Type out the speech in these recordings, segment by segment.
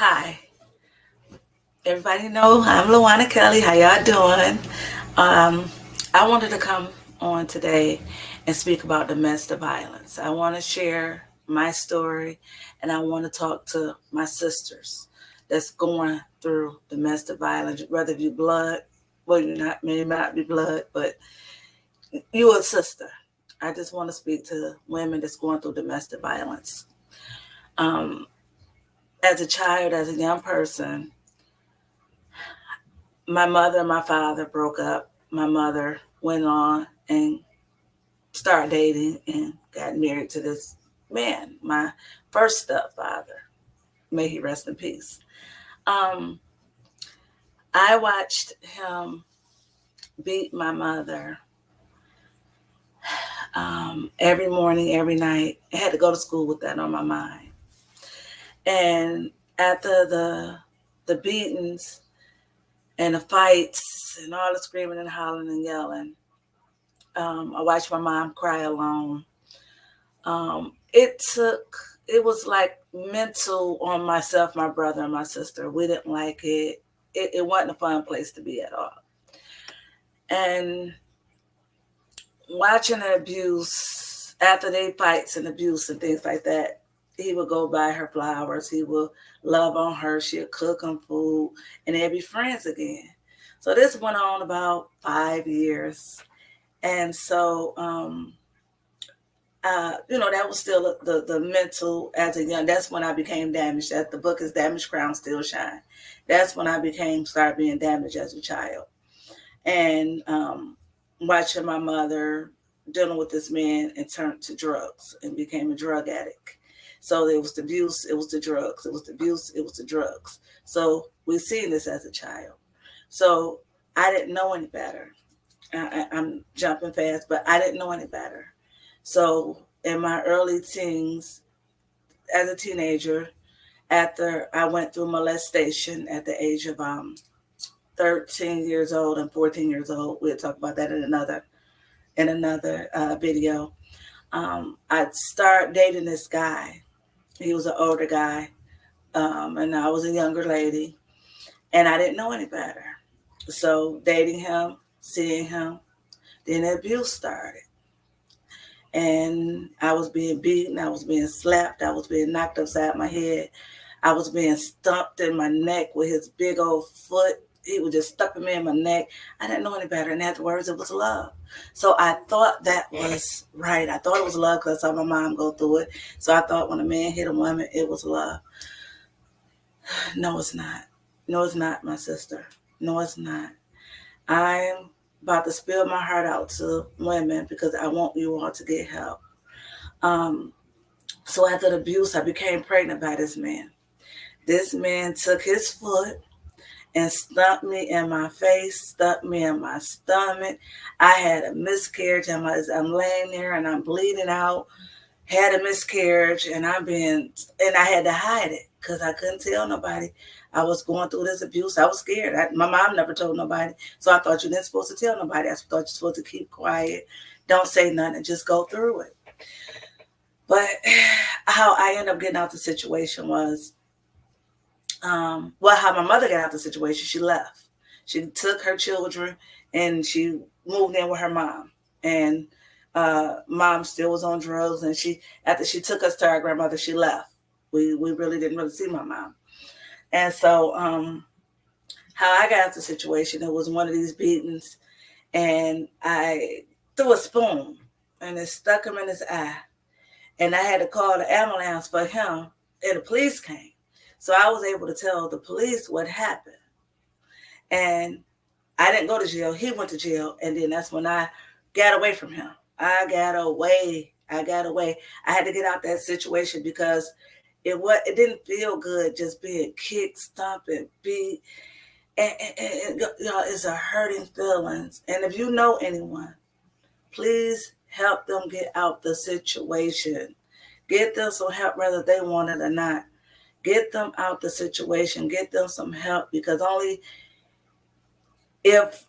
Hi, everybody know I'm Luana Kelly. How y'all doing? Um, I wanted to come on today and speak about domestic violence. I want to share my story and I want to talk to my sisters that's going through domestic violence, whether you blood, well, you not may not be blood, but you a sister. I just want to speak to women that's going through domestic violence. Um, as a child, as a young person, my mother and my father broke up. My mother went on and started dating and got married to this man, my first stepfather. May he rest in peace. Um, I watched him beat my mother every morning, every night. I had to go to school with that on my mind. And after the beatings and the fights and all the screaming and hollering and yelling, I watched my mom cry alone. It was like mental on myself, my brother, and my sister. We didn't like it. It wasn't a fun place to be at all. And watching the abuse after they fights and abuse and things like that, he would go buy her flowers. He would love on her. She'd cook him food, and they'd be friends again. So this went on about 5 years, and so that was still the mental as a young. That's when I became damaged. That the book is Damaged Crown Still Shine. That's when I started being damaged as a child, and watching my mother dealing with this man and turned to drugs and became a drug addict. So it was the abuse, it was the drugs, it was the abuse, it was the drugs. So we seen this as a child. So I didn't know any better. I'm jumping fast, but I didn't know any better. So in my early teens, as a teenager, after I went through molestation at the age of 13 years old and 14 years old, we'll talk about that in another video. I started dating this guy. He was an older guy, and I was a younger lady, and I didn't know any better. So dating him, seeing him, then the abuse started. And I was being beaten, I was being slapped, I was being knocked upside my head, I was being stumped in my neck with his big old foot. He was just stumping me in my neck. I didn't know any better, and afterwards it was love. So I thought that was right. I thought it was love because I saw my mom go through it. So I thought when a man hit a woman, it was love. No, it's not. No, it's not, my sister. No, it's not. I'm about to spill my heart out to women because I want you all to get help. Um, so after the abuse, I became pregnant by this man. This man took his foot and stuck me in my face, stuck me in my stomach. I had a miscarriage. I'm laying there and I'm bleeding out. Had a miscarriage, and I had to hide it because I couldn't tell nobody. I was going through this abuse. I was scared. My mom never told nobody, so I thought you didn't supposed to tell nobody. I thought you're supposed to keep quiet, don't say nothing, and just go through it. But how I ended up getting out the situation was, how my mother got out the situation. She left. She took her children and she moved in with her mom. And mom still was on drugs. And after she took us to our grandmother, she left. We really didn't really see my mom. And so how I got out the situation, it was one of these beatings, and I threw a spoon and it stuck him in his eye. And I had to call the ambulance for him, and the police came. So I was able to tell the police what happened. And I didn't go to jail. He went to jail. And then that's when I got away from him. I got away. I had to get out that situation because it didn't feel good just being kicked, stomped, and beat. And it's a hurting feelings. And if you know anyone, please help them get out the situation. Get them some help whether they want it or not. Get them out the situation. Get them some help, because only if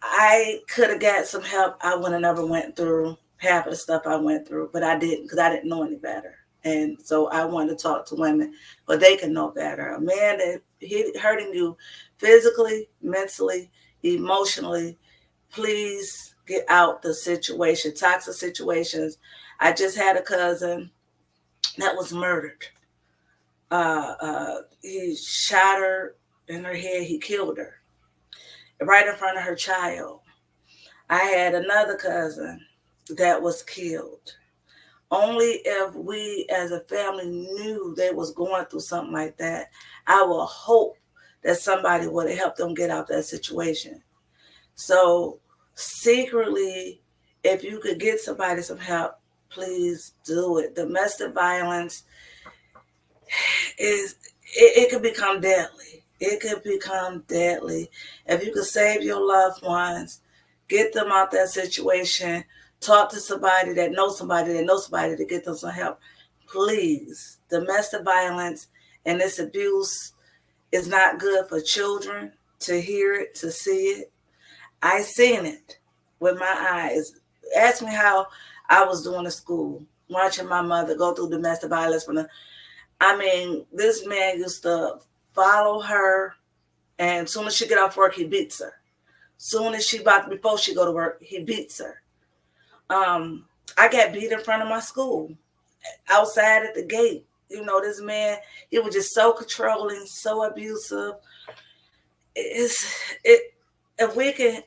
I could have got some help, I would have never went through half of the stuff I went through. But I didn't, because I didn't know any better. And so I want to talk to women, but they can know better. A man that hurting you physically, mentally, emotionally, please get out the situation, toxic situations. I just had a cousin that was murdered. He shot her in her head. He killed her right in front of her child. I had another cousin that was killed. Only if we as a family knew they was going through something like that, I will hope that somebody would have helped them get out that situation. So secretly, if you could get somebody some help, please do it. Domestic violence it could become deadly. It could become deadly. If you could save your loved ones, get them out that situation, talk to somebody that knows somebody that knows somebody to get them some help. Please, domestic violence and this abuse is not good for children to hear it, to see it. I seen it with my eyes. Ask me how I was doing in school, watching my mother go through domestic violence from the this man used to follow her, and as soon as she get off work, he beats her. Soon as before she go to work, he beats her. I got beat in front of my school, outside at the gate. This man, he was just so controlling, so abusive. It's it if we can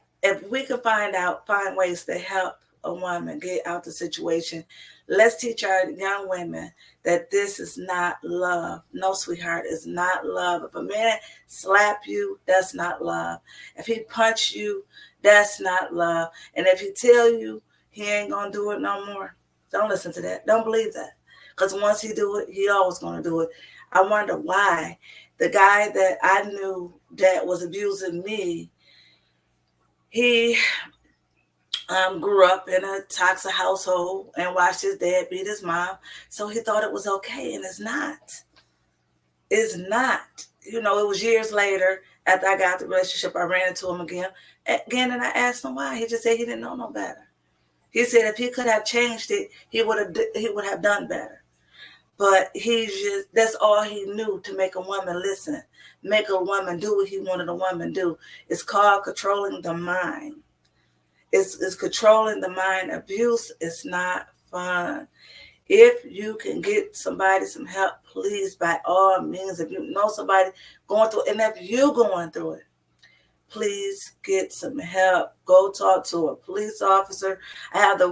find ways to help a woman get out the situation. Let's teach our young women that this is not love. No, sweetheart, it's not love. If a man slap you, that's not love. If he punch you, that's not love. And if he tell you he ain't gonna do it no more, don't listen to that. Don't believe that. Because once he do it, he always gonna do it. I wonder why the guy that I knew that was abusing me, he grew up in a toxic household and watched his dad beat his mom. So he thought it was okay, and it's not. It's not. It was years later after I got the relationship, I ran into him again, and I asked him why. He just said he didn't know no better. He said if he could have changed it, he would have done better. But that's all he knew, to make a woman listen, make a woman do what he wanted a woman to do. It's called controlling the mind. It's controlling the mind. Abuse is not fun. If you can get somebody some help, please, by all means. If you know somebody going through it, and if you're going through it, please get some help. Go talk to a police officer. I have the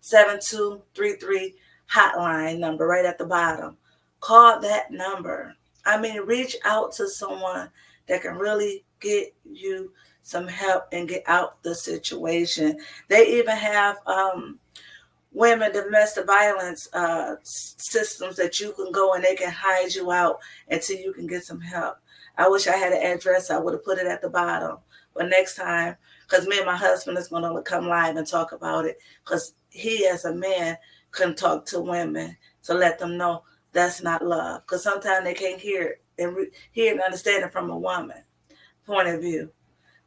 1-800-779-7233 hotline number right at the bottom. Call that number. Reach out to someone that can really get you some help and get out the situation. They even have women domestic violence systems that you can go and they can hide you out until you can get some help. I wish I had an address. I would have put it at the bottom. But next time, because me and my husband is going to come live and talk about it, because he as a man can talk to women to let them know that's not love. Because sometimes they can't hear it and understand it from a woman point of view.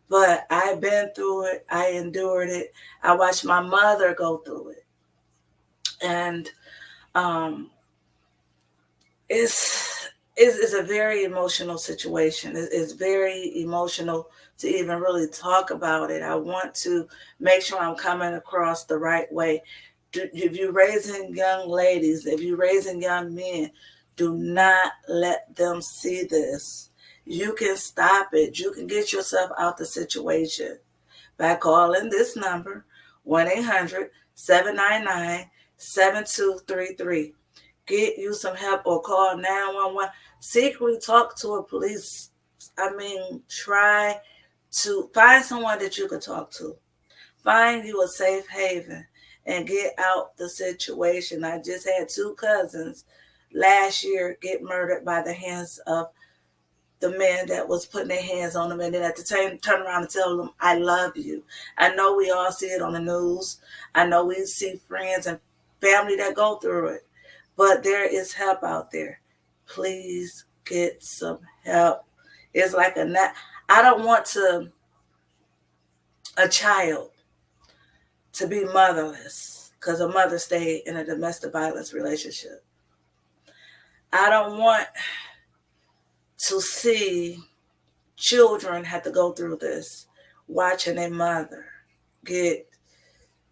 But I've been through it. I endured it. I watched my mother go through it. And it's a very emotional situation. It's very emotional to even really talk about it. I want to make sure I'm coming across the right way. If you're raising young ladies, if you're raising young men, do not let them see this. You can stop it. You can get yourself out the situation by calling this number, 1-800-799-7233. Get you some help or call 911. Secretly talk to a police. Try to find someone that you can talk to. Find you a safe haven and get out the situation. I just had 2 cousins last year get murdered by the hands of the man that was putting their hands on them, and then at the time turn around and tell them, I love you. I know we all see it on the news. I know we see friends and family that go through it, but there is help out there. Please get some help. It's like I don't want a child to be motherless, because a mother stayed in a domestic violence relationship. I don't want to see children have to go through this, watching a mother get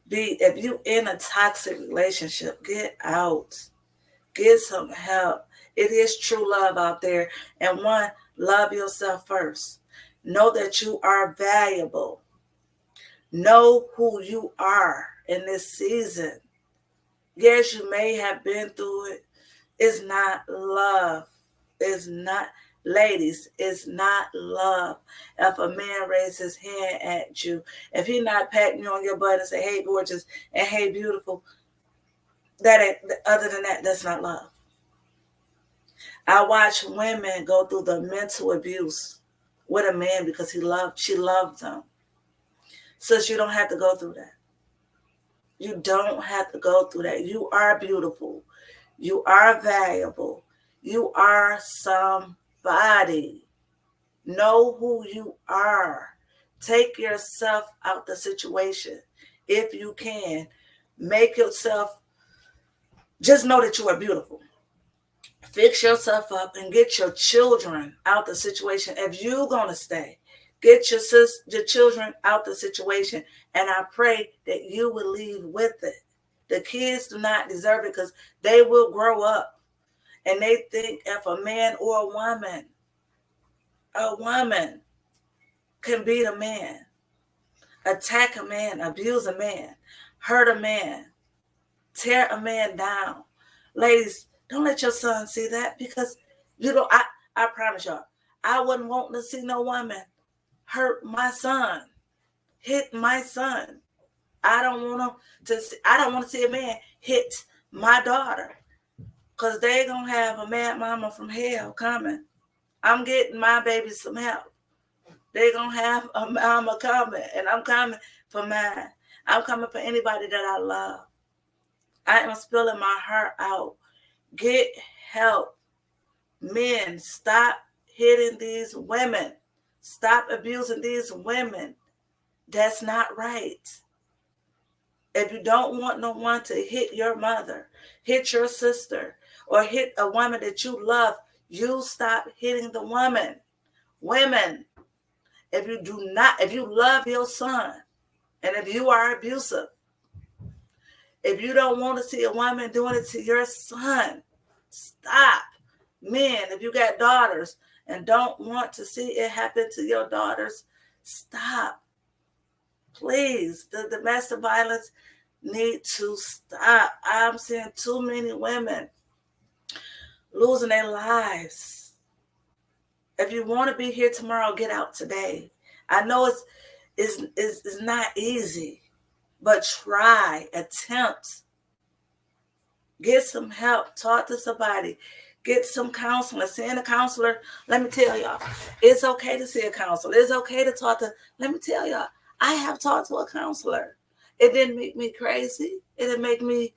beat. If you in a toxic relationship, get out. Get some help. It is true love out there. And one, love yourself first. Know that you are valuable. Know who you are in this season. Yes, you may have been through it. It's not love. It's not, ladies, it's not love. If a man raises his hand at you, if he not patting you on your butt and say, hey, gorgeous, and hey, beautiful, that ain't, other than that, that's not love. I watch women go through the mental abuse with a man because she loved them. So you don't have to go through that. You don't have to go through that. You are beautiful. You are valuable. You are somebody. Know who you are. Take yourself out the situation if you can. Make yourself, just know that you are beautiful. Fix yourself up and get your children out the situation. If you're going to stay, get your children out the situation. And I pray that you will leave with it. The kids do not deserve it because they will grow up and they think if a man or a woman can beat a man, attack a man, abuse a man, hurt a man, tear a man down. Ladies, don't let your son see that because I promise y'all, I wouldn't want to see no woman hurt my son, hit my son. I don't want to see a man hit my daughter because they gonna have a mad mama from hell coming. I'm getting my babies some help. They gonna have a mama coming, and I'm coming for mine. I'm coming for anybody that I love. I am spilling my heart out. Get help. Men, stop hitting these women. Stop abusing these women. That's not right. If you don't want no one to hit your mother, hit your sister, or hit a woman that you love, you stop hitting the woman. Women, if you love your son, and if you are abusive, if you don't want to see a woman doing it to your son, stop. Men, if you got daughters and don't want to see it happen to your daughters, stop. Please, the domestic violence need to stop. I'm seeing too many women losing their lives. If you want to be here tomorrow, get out today. I know it's not easy, but try, attempt. Get some help. Talk to somebody. Get some counseling. Seeing a counselor, let me tell y'all, it's okay to see a counselor. It's okay to talk to, let me tell y'all, I have talked to a counselor. It didn't make me crazy. It didn't make me,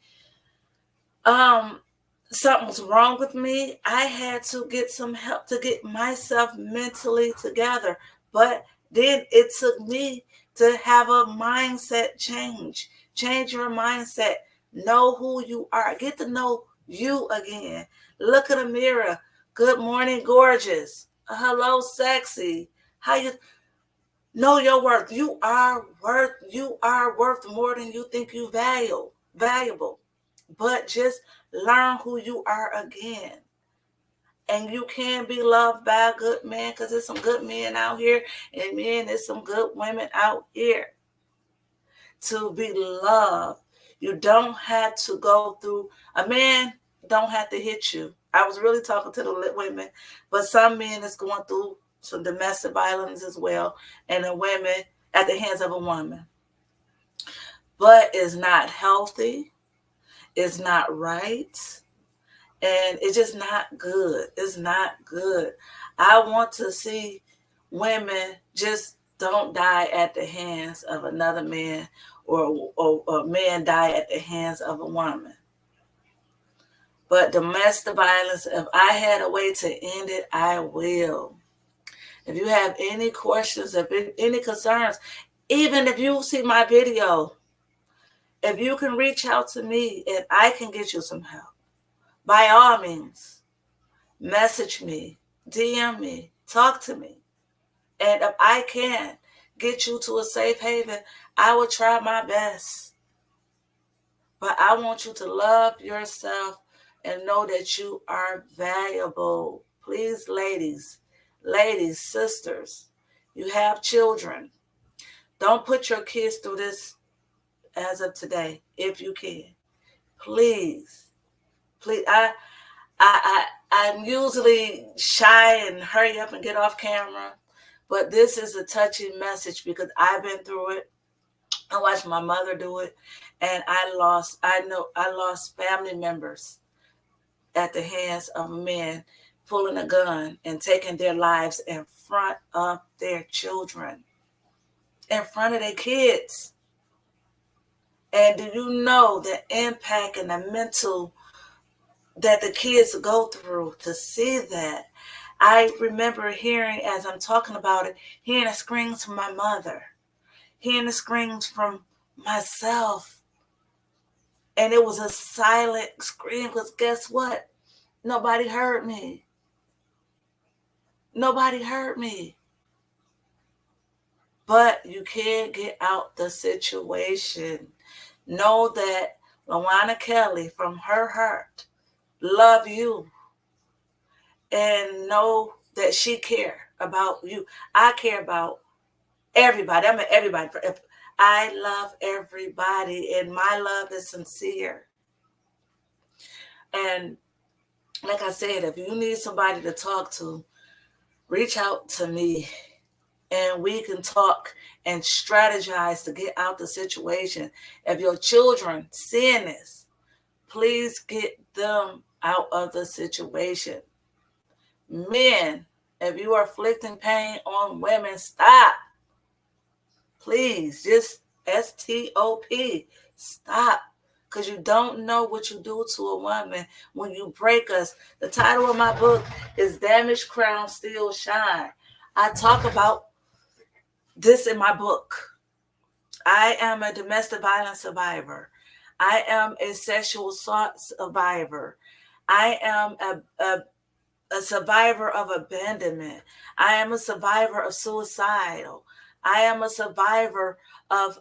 something was wrong with me. I had to get some help to get myself mentally together. But then it took me to have a mindset change. Change your mindset. Know who you are. Get to know you again. Look in the mirror. Good morning, gorgeous. Hello, sexy. How you know your worth? You are worth more than you think you valuable. But just learn who you are again. And you can be loved by a good man because there's some good men out here, and men, there's some good women out here. To be loved, you don't have to go through, a man don't have to hit you. I was really talking to the women, but some men is going through some domestic violence as well, and the women at the hands of a woman. But it's not healthy. It's not right. And it's just not good. It's not good. I want to see women just don't die at the hands of another man, or a man die at the hands of a woman. But domestic violence, if I had a way to end it, I will. If you have any questions, if any concerns, even if you see my video If you can reach out to me and I can get you some help, by all means, message me, DM me, talk to me. And if I can get you to a safe haven, I will try my best. But I want you to love yourself and know that you are valuable. Please, ladies, sisters, you have children. Don't put your kids through this as of today, if you can. Please, please. I'm usually shy and hurry up and get off camera, but this is a touching message because I've been through it. I watched my mother do it, and I lost family members at the hands of men pulling a gun and taking their lives in front of their children, in front of their kids. And do you know the impact and the mental that the kids go through to see that? I remember hearing, as I'm talking about it, hearing the screams from my mother, hearing the screams from myself. And it was a silent scream because guess what? Nobody heard me. Nobody heard me. But you can get out the situation. Know that LaWanna Kelly from her heart love you. And know that she care about you. I care about everybody. I mean everybody. I love everybody and my love is sincere. And like I said, if you need somebody to talk to, reach out to me and we can talk and strategize to get out the situation. If your children seeing this, please get them out of the situation. Men, if you are inflicting pain on women, stop. Please, just stop. Stop. Because you don't know what you do to a woman when you break us. The title of my book is Damaged Crown Still Shine. I talk about this in my book. I am a domestic violence survivor. I am a sexual assault survivor. I am a survivor of abandonment. I am a survivor of suicidal. I am a survivor of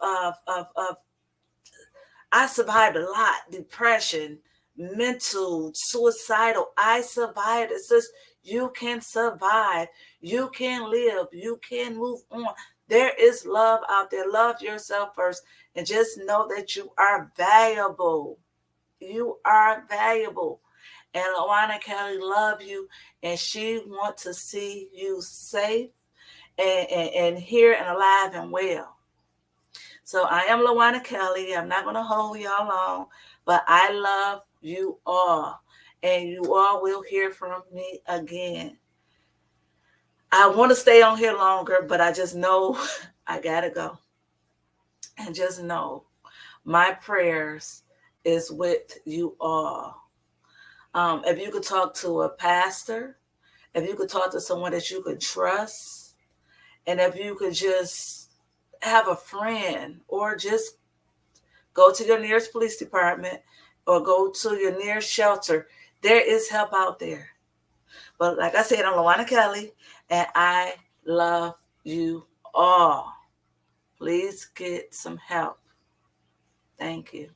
I survived a lot. Depression, mental, suicidal. I survived. It says you can survive. You can live. You can move on. There is love out there. Love yourself first. And just know that you are valuable. You are valuable. And LaWanna Kelly love you. And she wants to see you safe and here and alive and well. So I am LaWanna Kelly. I'm not going to hold y'all long, but I love you all. And you all will hear from me again. I want to stay on here longer, but I just know I got to go. And just know my prayers is with you all. If you could talk to a pastor, if you could talk to someone that you could trust, and if you could just have a friend or just go to your nearest police department or go to your nearest shelter, there is help out there. But like I said, I'm LaWanna Kelly, and I love you all. Please get some help. Thank you.